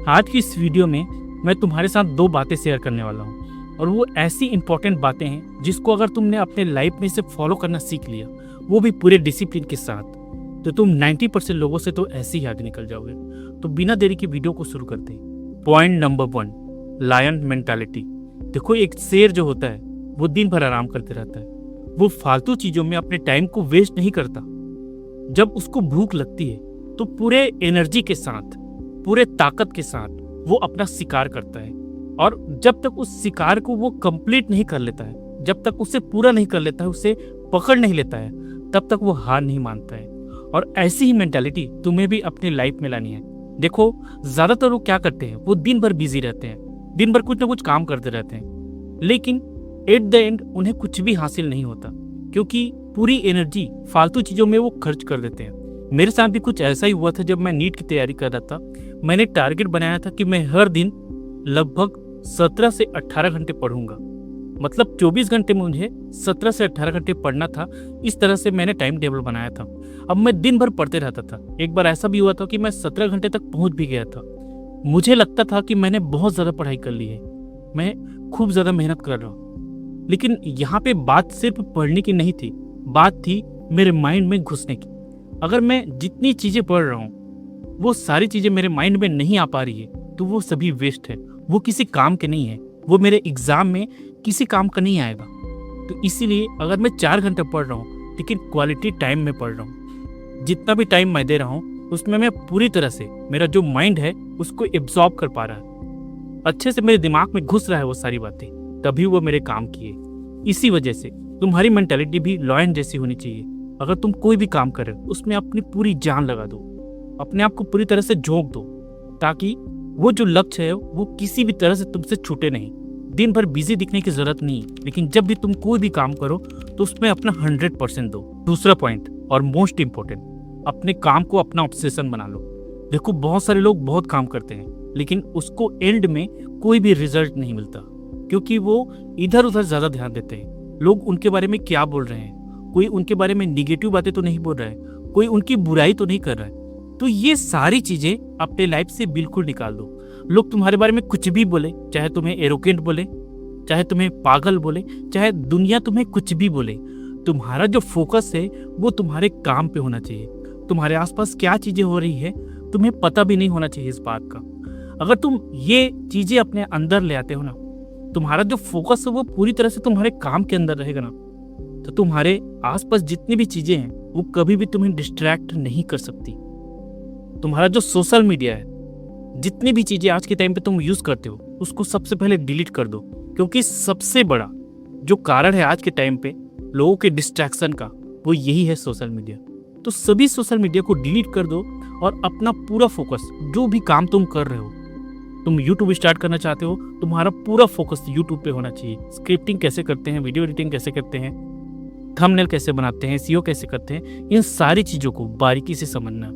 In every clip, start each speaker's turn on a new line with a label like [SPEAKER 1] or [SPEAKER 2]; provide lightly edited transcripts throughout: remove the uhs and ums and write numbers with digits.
[SPEAKER 1] आज की इस वीडियो में मैं तुम्हारे साथ दो बातें शेयर करने वाला हूँ और वो ऐसी इंपॉर्टेंट बातें हैं जिसको अगर तुमने अपने लाइफ में से फॉलो करना सीख लिया, वो भी पूरे डिसिप्लिन के साथ, तो तुम 90% लोगों से तो ऐसे ही आगे निकल जाओगे। तो बिना देरी की वीडियो को शुरू करते हैं। Point number 1, lion mentality. देखो, एक शेर जो होता है वो दिन भर आराम करते रहता है। वो फालतू चीज़ों में अपने टाइम को वेस्ट नहीं करता। जब उसको भूख लगती है तो पूरे एनर्जी के साथ, पूरे ताकत के साथ वो अपना शिकार करता है, और जब तक उस शिकार को वो कंप्लीट नहीं कर लेता है, जब तक उसे पूरा नहीं कर लेता है, उसे पकड़ नहीं लेता है, तब तक वो हार नहीं मानता है। और ऐसी ही मेंटालिटी तुम्हें भी अपनी लाइफ में लानी है। देखो, ज्यादातर लोग क्या करते हैं, वो दिन भर बिजी रहते हैं, दिन भर कुछ ना कुछ काम करते रहते हैं, लेकिन एट द एंड उन्हें कुछ भी हासिल नहीं होता, क्योंकि पूरी एनर्जी फालतू चीजों में वो खर्च कर देते हैं। मेरे साथ भी कुछ ऐसा ही हुआ था। जब मैं नीट की तैयारी कर रहा था, मैंने टारगेट बनाया था कि मैं हर दिन लगभग 17 से 18 घंटे पढ़ूंगा। मतलब 24 घंटे में मुझे 17 से 18 घंटे पढ़ना था। इस तरह से मैंने टाइम टेबल बनाया था। अब मैं दिन भर पढ़ते रहता था। एक बार ऐसा भी हुआ था कि मैं 17 घंटे तक पहुंच भी गया था। मुझे लगता था कि मैंने बहुत ज़्यादा पढ़ाई कर ली है, मैं खूब ज़्यादा मेहनत कर रहा हूँ। लेकिन यहाँ पे बात सिर्फ पढ़ने की नहीं थी, बात थी मेरे माइंड में घुसने की। अगर मैं जितनी चीज़ें पढ़ रहा हूँ वो सारी चीज़ें मेरे माइंड में नहीं आ पा रही है, तो वो सभी वेस्ट है, वो किसी काम के नहीं है, वो मेरे एग्जाम में किसी काम का नहीं आएगा। तो इसीलिए अगर मैं 4 घंटे पढ़ रहा हूँ, लेकिन क्वालिटी टाइम में पढ़ रहा हूँ, जितना भी टाइम मैं दे रहा हूँ उसमें मैं पूरी तरह से, मेरा जो माइंड है उसको एब्जॉर्ब कर पा रहा है, अच्छे से मेरे दिमाग में घुस रहा है वो सारी बातें, तभी वो मेरे काम की है। इसी वजह से तुम्हारी मेंटालिटी भी लॉयन जैसी होनी चाहिए। अगर तुम कोई भी काम कर रहे हो उसमें अपनी पूरी जान लगा दो, अपने आप को पूरी तरह से झोंक दो, ताकि वो जो लक्ष्य है वो किसी भी तरह से तुमसे छूटे नहीं। दिन भर बिजी दिखने की जरूरत नहीं, लेकिन जब भी तुम कोई भी काम करो तो उसमें अपना 100% दो। दूसरा पॉइंट और मोस्ट इंपॉर्टेंट, अपने काम को अपना ऑब्सेशन बना लो। देखो, बहुत सारे लोग बहुत काम करते हैं, लेकिन उसको एंड में कोई भी रिजल्ट नहीं मिलता, क्योंकि वो इधर उधर ज्यादा ध्यान देते हैं। लोग उनके बारे में क्या बोल रहे हैं, कोई उनके बारे में निगेटिव बातें तो नहीं बोल रहा है, कोई उनकी बुराई तो नहीं कर रहा है। तो ये सारी चीजें अपने लाइफ से बिल्कुल निकाल दो। लोग तुम्हारे बारे में कुछ भी बोले, चाहे तुम्हें एरोगेंट बोले, चाहे तुम्हें पागल बोले, चाहे दुनिया तुम्हें कुछ भी बोले, तुम्हारा जो फोकस है वो तुम्हारे काम पे होना चाहिए। तुम्हारे आसपास क्या चीजें हो रही है तुम्हें पता भी नहीं होना चाहिए इस बात का। अगर तुम ये चीजें अपने अंदर ले आते हो ना, तुम्हारा जो फोकस है वो पूरी तरह से तुम्हारे काम के अंदर रहेगा ना, तो तुम्हारे आसपास जितनी भी चीजें हैं वो कभी भी तुम्हें डिस्ट्रैक्ट नहीं कर सकती। तुम्हारा जो सोशल मीडिया है, जितनी भी चीजें आज के टाइम पे तुम यूज करते हो, उसको सबसे पहले डिलीट कर दो, क्योंकि सबसे बड़ा जो कारण है आज के टाइम पे लोगों के डिस्ट्रैक्शन का, वो यही है सोशल मीडिया। तो सभी सोशल मीडिया को डिलीट कर दो और अपना पूरा फोकस, जो भी काम तुम कर रहे हो, तुम यूट्यूब स्टार्ट करना चाहते हो, तुम्हारा पूरा फोकस यूट्यूब पे होना चाहिए। स्क्रिप्टिंग कैसे करते हैं, वीडियो एडिटिंग कैसे करते हैं, थंबनेल कैसे बनाते हैं, SEO कैसे करते हैं, इन सारी चीज़ों को बारीकी से समझना।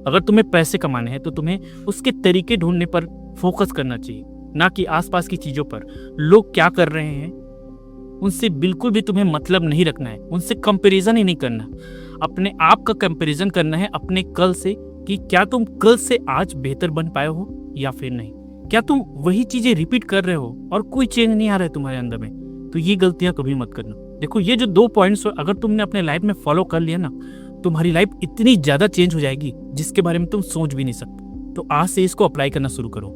[SPEAKER 1] अगर तुम्हें पैसे कमाने हैं तो तुम्हें उसके तरीके ढूंढने पर फोकस करना चाहिए, ना कि आसपास की चीज़ों पर। लोग क्या कर रहे हैं उनसे बिल्कुल भी तुम्हें मतलब नहीं रखना है, उनसे कंपैरिजन ही नहीं करना। अपने आप का कंपैरिजन करना है अपने कल से, कि क्या तुम कल से आज बेहतर बन पाए हो या फिर नहीं। क्या तुम वही चीज़ें रिपीट कर रहे हो और कोई चेंज नहीं आ रहा है तुम्हारे अंदर में, तो ये गलतियां कभी मत करना। देखो, ये जो 2 पॉइंट्स अगर तुमने अपने लाइफ में फॉलो कर लिया ना, तुम्हारी लाइफ इतनी ज़्यादा चेंज हो जाएगी जिसके बारे में तुम सोच भी नहीं सकते। तो आज से इसको अप्लाई करना शुरू करो।